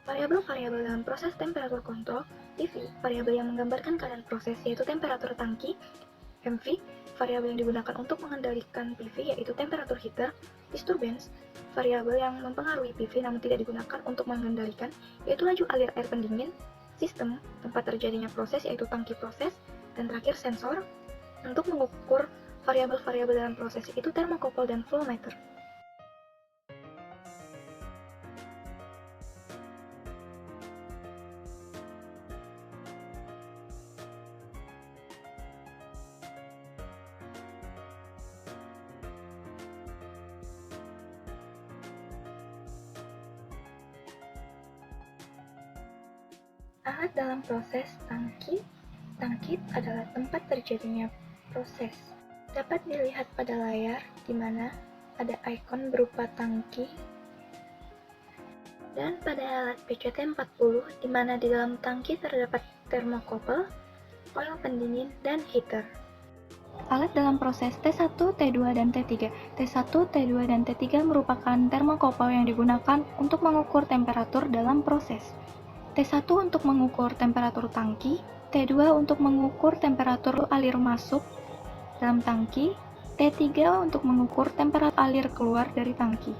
Variabel-variabel dalam proses temperatur kontrol, PV, variabel yang menggambarkan keadaan proses yaitu temperatur tangki, MV, variabel yang digunakan untuk mengendalikan PV yaitu temperatur heater, disturbance, variabel yang mempengaruhi PV namun tidak digunakan untuk mengendalikan yaitu laju alir air pendingin, sistem, tempat terjadinya proses yaitu tangki proses, dan terakhir sensor. Untuk mengukur variabel-variabel dalam proses yaitu thermocouple dan flow meter. Alat dalam proses tangki adalah tempat terjadinya proses. Dapat dilihat pada layar di mana ada ikon berupa tangki dan pada alat PCT40 di mana di dalam tangki terdapat thermocouple, coil pendingin, dan heater. Alat dalam proses T1, T2, dan T3. T1, T2, dan T3 merupakan thermocouple yang digunakan untuk mengukur temperatur dalam proses. T1 untuk mengukur temperatur tangki, T2 untuk mengukur temperatur alir masuk dalam tangki, T3 untuk mengukur temperatur alir keluar dari tangki.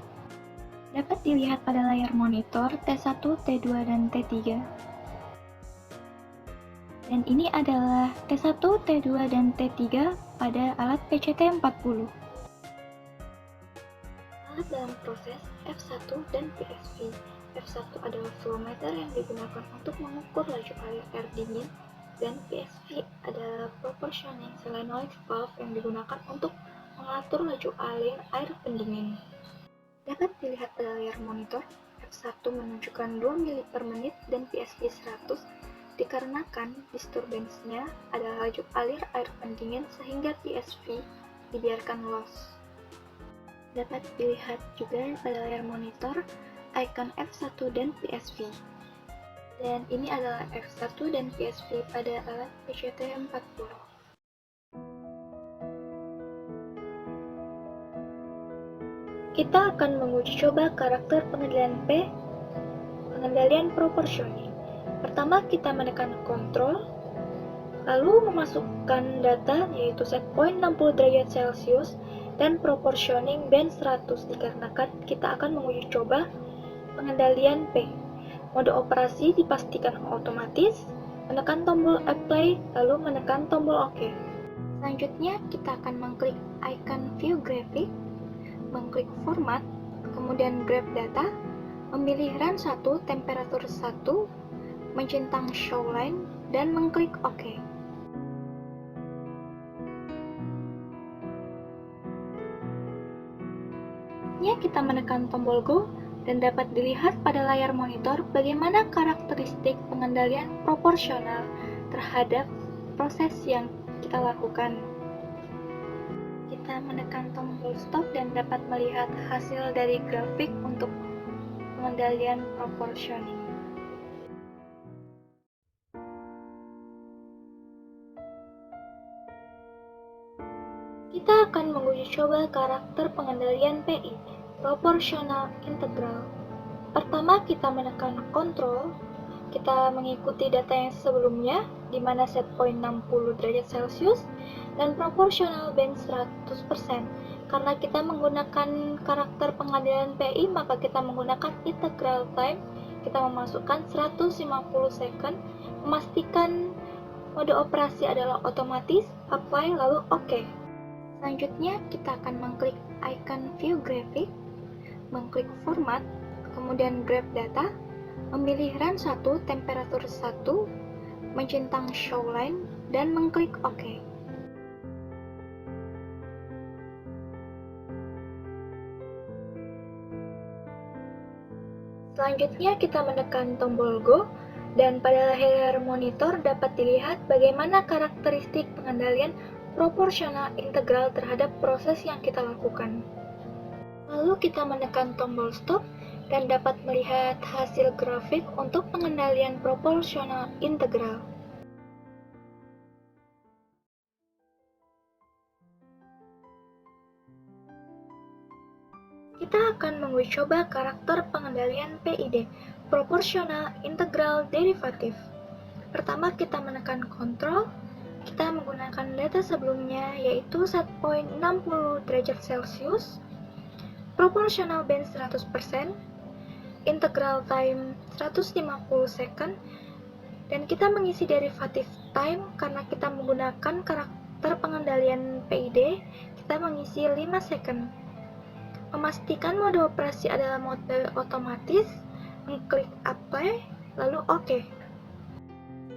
Dapat dilihat pada layar monitor T1, T2, dan T3. Dan ini adalah T1, T2, dan T3 pada alat PCT40. Alat dalam proses F1 dan PSV. F1 adalah flow meter yang digunakan untuk mengukur laju alir air dingin, dan PSV adalah proportioning solenoid valve yang digunakan untuk mengatur laju alir air pendingin. Dapat dilihat pada layar monitor, F1 menunjukkan 2 mili per menit dan PSV 100 dikarenakan disturbance-nya adalah laju alir air pendingin sehingga PSV dibiarkan loss. Dapat dilihat juga pada layar monitor icon F1 dan PSV. Dan ini adalah F1 dan PSV pada alat PCT40. Kita akan menguji coba karakter pengendalian P, pengendalian proportioning. Pertama kita menekan kontrol, lalu memasukkan data yaitu set point 60 derajat Celcius dan proportioning band 100 dikarenakan kita akan menguji coba pengendalian P. Mode operasi dipastikan otomatis, menekan tombol apply lalu menekan tombol OK. Selanjutnya kita akan mengklik icon view graphic, mengklik format, kemudian grab data, memilih run 1, temperatur 1, mencentang show line, dan mengklik OK. Selanjutnya kita menekan tombol go dan dapat dilihat pada layar monitor bagaimana karakteristik pengendalian proporsional terhadap proses yang kita lakukan. Kita menekan tombol stop dan dapat melihat hasil dari grafik untuk pengendalian proportioning. Kita akan menguji coba karakter pengendalian PI, proportional integral. Pertama kita menekan kontrol, kita mengikuti data yang sebelumnya, di mana set point 60 derajat Celcius dan proportional band 100%. Karena kita menggunakan karakter pengendalian PI, maka kita menggunakan integral time, kita memasukkan 150 second, memastikan mode operasi adalah otomatis, apply, lalu OK. Selanjutnya kita akan mengklik icon view graphic, mengklik format, kemudian grab data, memilih run 1, temperatur 1, mencentang show line, dan mengklik OK. Selanjutnya kita menekan tombol go, dan pada layar monitor dapat dilihat bagaimana karakteristik pengendalian proporsional integral terhadap proses yang kita lakukan. Lalu kita menekan tombol stop dan dapat melihat hasil grafik untuk pengendalian proporsional integral. Kita akan menguji coba karakter pengendalian PID, proporsional integral derivatif. Pertama kita menekan kontrol, kita menggunakan data sebelumnya yaitu 1.60 derajat Celcius, proporsional band 100%, integral time 150 second, dan kita mengisi derivatif time karena kita menggunakan karakter pengendalian PID, kita mengisi 5 second. Memastikan mode operasi adalah mode otomatis, mengklik apply, lalu OK.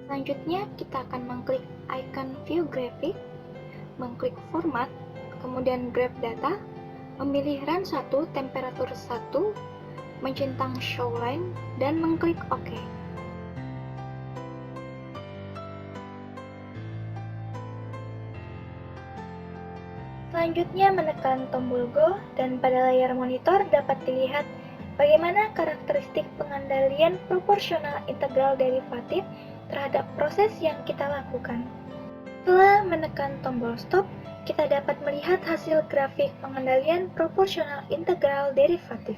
Selanjutnya kita akan mengklik icon view graphic, mengklik format, kemudian grab data, memilih run 1, temperatur 1, mencentang show line, dan mengklik OK. Selanjutnya menekan tombol Go, dan pada layar monitor dapat dilihat bagaimana karakteristik pengendalian proporsional integral derivatif terhadap proses yang kita lakukan. Setelah menekan tombol stop, kita dapat melihat hasil grafik pengendalian proporsional integral derivatif.